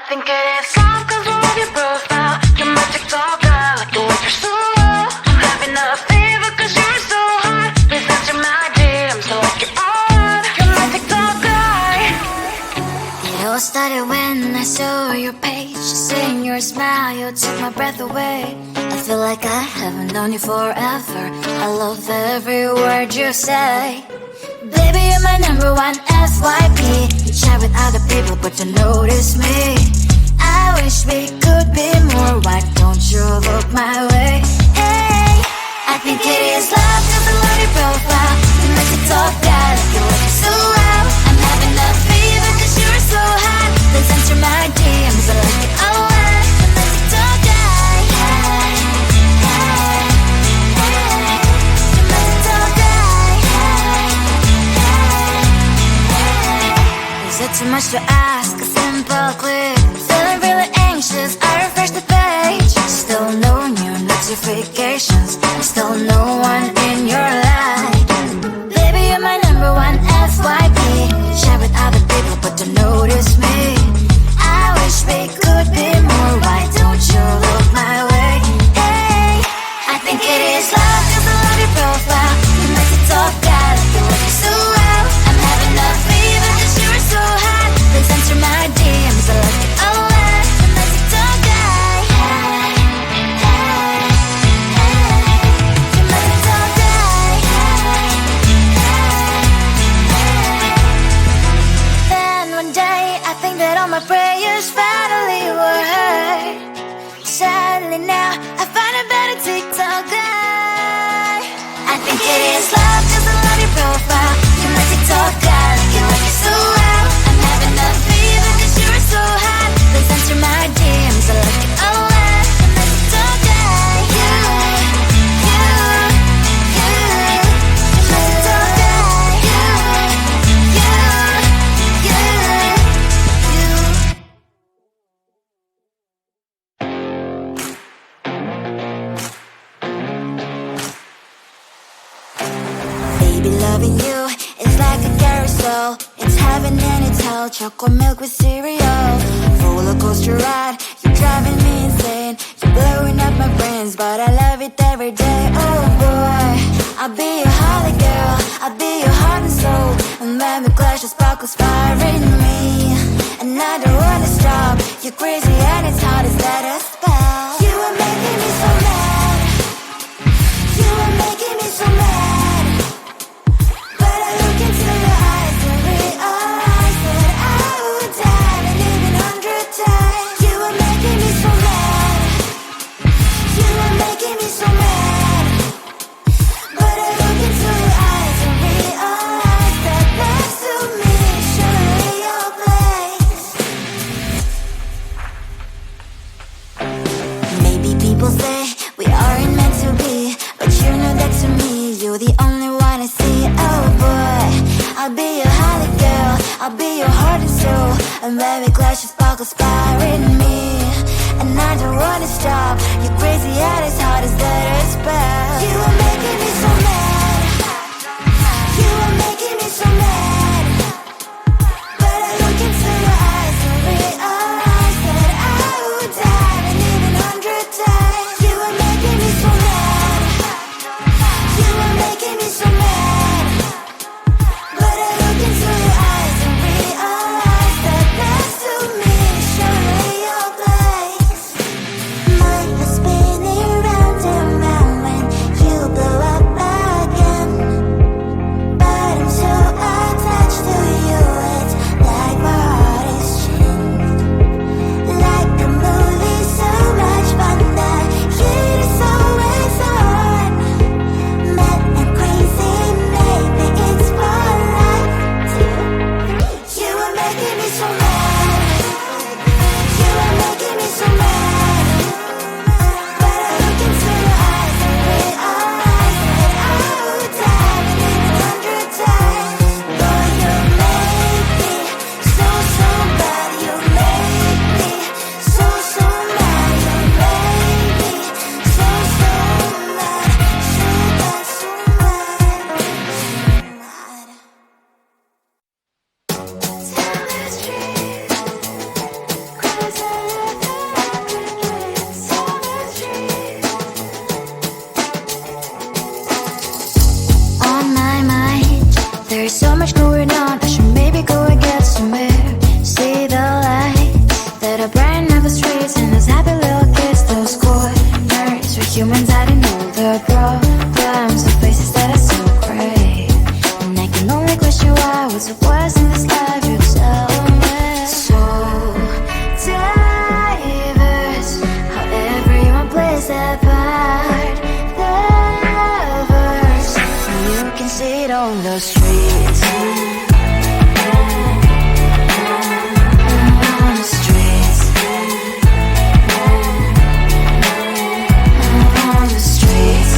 think it is soft cause I love your profile. You're my TikTok girl, like the way you're so low. I'm having a fever cause you're so hot. Please answer my DMs so I can on. You're my TikTok guy. It all started when I saw your page. Seeing your smile, you took my breath away. I feel like I haven't known you forever. I love every word you say. Baby, you're my number one FYP. You chat with other people but you notice me. I wish we could be more. Why don't you look my way? Hey, I think it is love cause I love your profile. You make it talk that you look so well. I'm having a fever cause you're so hot. Please answer my DMs, I like it a lot. You make it talk that. Hey, hey, hey. You make it talk that. Is it too much to ask? A simple click. Feeling really anxious, I refresh the page. Still no new notifications. Still no one in your life. Baby, you're my number one FYP. Share with other people but don't notice me. I wish we could be more. Why don't you look my way? Hey, I think it is love cause I love your profile. You make it talk that you look so well. I'm having a fever cause you're so hot. Please answer my DMs, I like it a lot. You make it talk that. Hey, hey, hey. You make it talk that. Hey, hey, hey. Then one day I think that all my prayers finally were heard. Sadly now I find a better TikTok guy. I think it is love cause I love your profile. You make it talk guy, you like it so well. I'm having a fever cause you're so hot. Please answer my DMs, I like it a lot. You make it talk guy. You make it talk guy. Baby, loving you is like a carousel. It's heaven and it's hell. Chocolate milk with cereal. Roller coaster ride, you're driving me insane. You're blowing up my brains, but I love it every day. Oh boy, I'll be your holly girl. I'll be your heart and soul. And when we clash, the sparkles fire in me. And I don't wanna stop. You're crazy and it's hard as let us spell. You are making me so mad. You are making me so mad. But I look into your eyes and realize that I would die and even 100 times. You are making me so mad. You are making me so mad. But I look into your eyes and realize that next to me should be your place. much going on, I should maybe go and get some air. See the lights that are brighten up the streets, and those happy little kids, those corners where humans hiding all their problems, the faces that are so great. And I can only question why, what's the worst in this life, you tell me. So diverse, how everyone plays their part. Lovers, you can see it on the streets. On the streets. On the streets.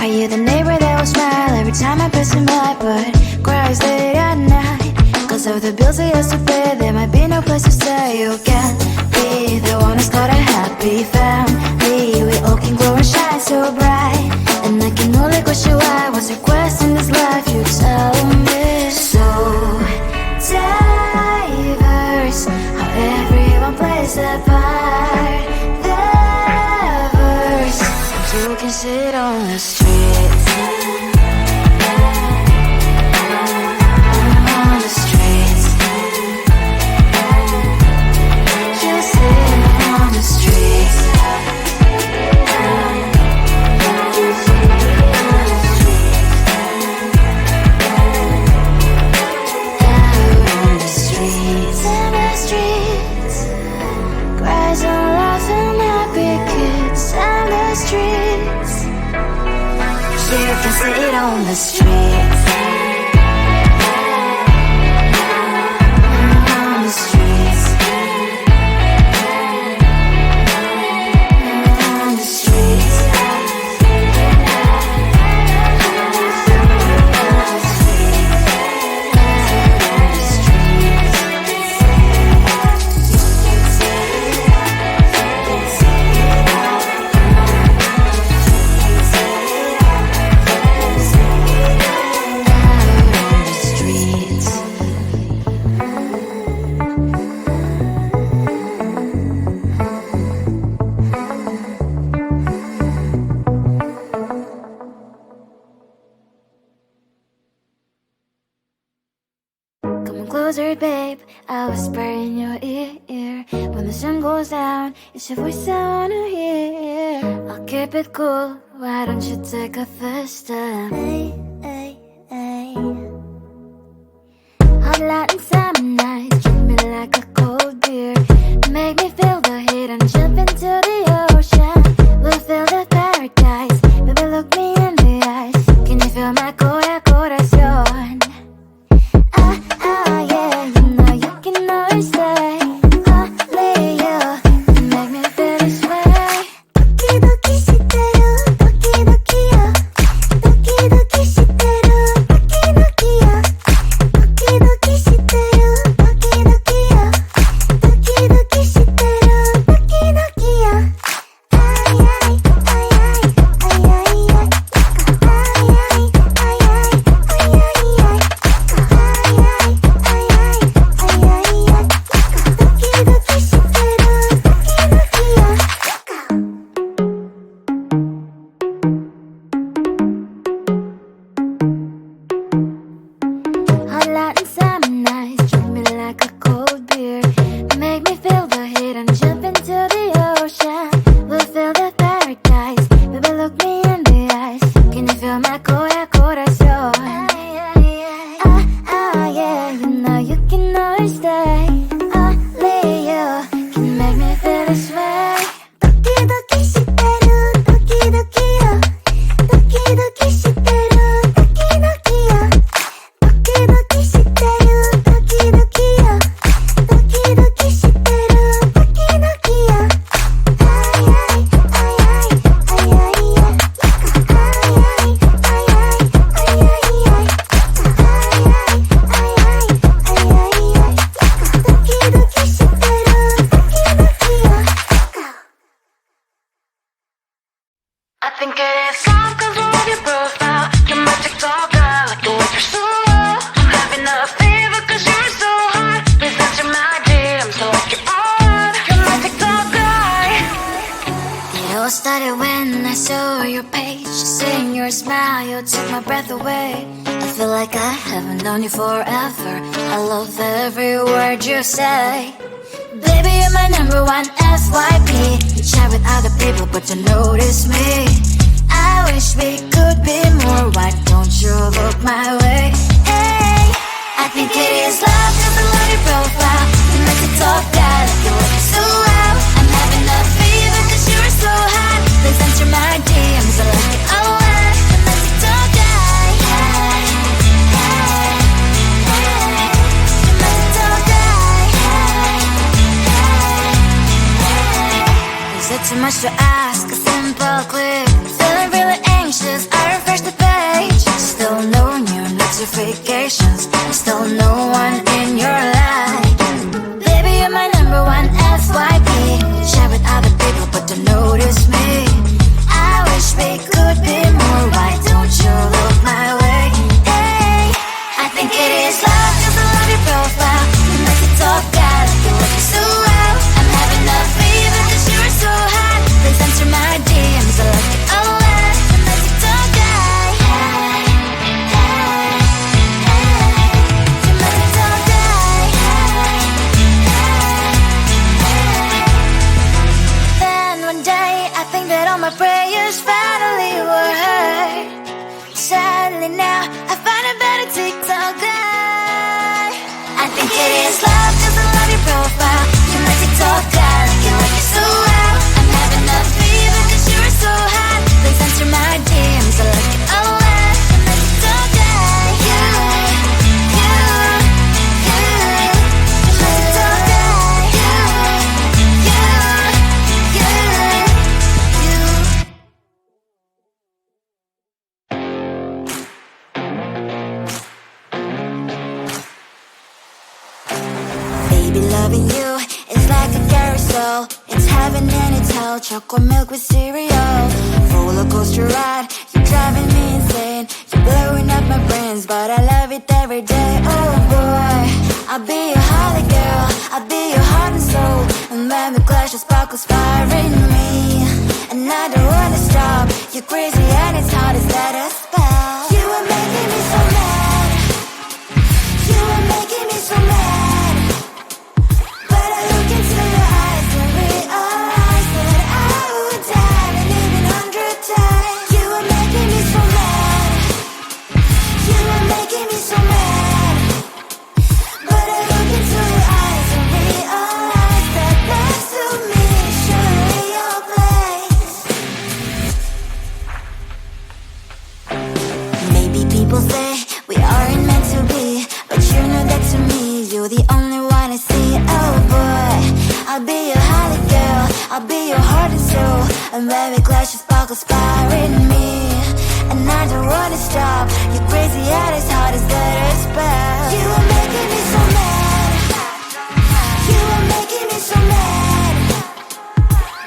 Are you the neighbor that will smile every time I pass him by, but cries late at night? Cause of the bills he has to pay, there might be no place to stay. You can't be the one who's got a happy family. We all can glow and shine so bright, and I can only question why, what's the quest in this life, you tell me. So diverse, how everyone plays their part. Lovers, you can sit on the streets. On the streets. You sit on the streets. Out on the streets. On the streets. Cries and laughs and happy kids. On the streets. You can see it on the streets. On the streets. On the streets. Closer, babe, I'll whisper in your ear. When the sun goes down, it's your voice I wanna hear. I'll keep it cool, why don't you take a first step? Hey, hey, hey. Hot Latin summer nights, treat me like a cold beer. Make me feel the heat and jump into the ocean. We'll feel the paradise, baby, look me in the eyes. Can you feel my corazón? Yeah, you know you can always stay. Only you can make me feel this way. Doki shiteru, doki doki yo. Doki shiteru, doki doki yo. Doki shiteru, doki doki yo. Doki shiteru, doki doki yo. Ay ay ay ay ay ay ay. Ay ay ay ay ay ay ay. Hot Latin summer nights, treat me like a cold beer. Make me feel the heat and jump into the ocean. We'll feel the paradise, baby, look me in the eyes. Can you feel my corazón? Yeah, you know you can always stay. Only you can make me feel this way. Doki shiteru, doki doki yo. Doki shiteru, doki doki yo. Doki shiteru, doki doki yo. Doki shiteru, doki doki yo. Ay ay ay ay ay ay ay. Ay ay ay ay ay ay ay. Ay ay ay ay ay ay. breath away. I feel like I haven't known you forever. I love every word you say. Baby, you're my number one FYP. You chat with other people but don't notice me. I wish we could be more. Why don't you look my way? Hey, I think it is love, cause I love your profile. You make it talk bad, like you look so well. I'm having a fever cause you're so hot. Please answer my DMs, I like it a lot. You make it talk bad. Hey, hey, hey. You make it talk bad. Hey, hey. Is it too much to ask? A simple click. Feeling really anxious, I refresh the page. Still no new notifications. Still no one in your life. Baby, you're my number one FYP. Chat with other people but don't notice me. I wish we could be more. Why don't you look my way? Hey, I think it is love cause I love your profile. You make it talk bad, like you look so well. I'm having a fever cause you're so hot. Please answer my DMs, I like it a lot. You make it talk bad. Hey, hey, hey. You make it talk bad. Then one day I think that all my prayers finally were heard. Sadly now I find a better TikTok guy. I think it is love cause I love your profile. You make it talk bad, like you like it so well. I'm having a fever cause you're so hot. Please answer my DMs, I like it a lot. You make it talk bad. You make it talk bad. Baby, loving you is like a carousel. It's heaven and it's hell. Chocolate milk with cereal. Roller coaster ride. You're driving me insane. You're blowing up my brains, but I love it every day. Oh boy, I'll be your holly girl. I'll be your heart and soul. And when the clash of sparkles fire in me, and I don't wanna stop. You're crazy and it's hard as that a spell. You are making me so mad. You are making me so mad. But I look into your eyes and realize that I would die and even 100 times. You are making me so mad. You are making me so mad. But I look into your eyes and realize that next to me is surely your place. Maybe people say we aren't meant to be, but you know that to me you're the only one I see. Oh boy, I'll be your holly girl. I'll be your heart and soul. And when we clash, your sparkles fire in me, and I don't wanna stop. You're crazy and as hard as that a spell. You are making me so mad. You are making me so mad.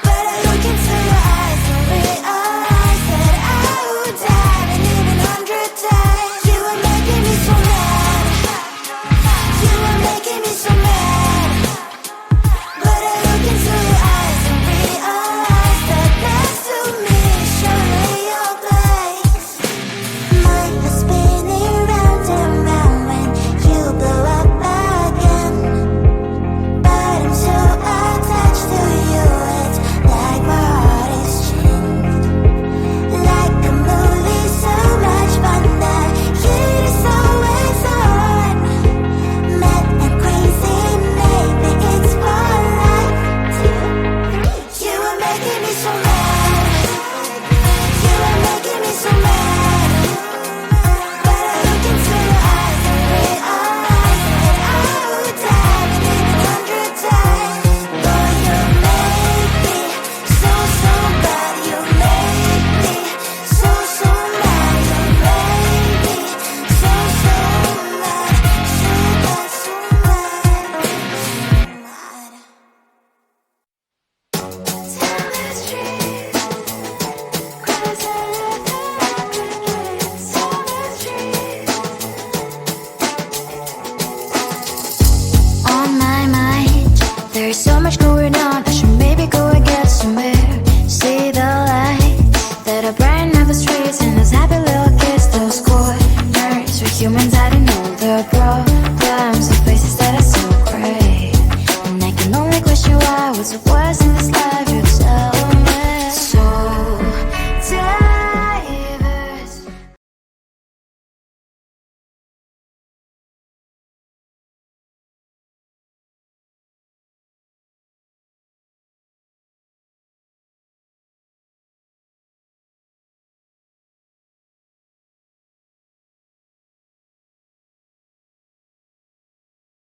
But I look into your eyes and realize that I would die and even 100 times. You are making me so mad. You are making me so mad. But I look into your eyes and realize that next to me is surely your place. My head spinning round and round when you blow up again. But I'm so attached to you, it's like my heart is chained. Like a movie, so much fun that heat is always on. Mad and crazy, maybe it's for life. 2, 3. You are making me so mad. You are making me so mad. But I look into your eyes and realize that I would die and even 100 times. Boy, you make me so, so bad. You make me so, so mad. You make me so, so mad. So bad, so mad, so mad. Tell the truth, 'cause I love everything. Tell the truth. On my mind, there's so much going on. I should maybe go and get somewhere. See the lights that are brighten up the streets and those happy little kids, those cool your throat.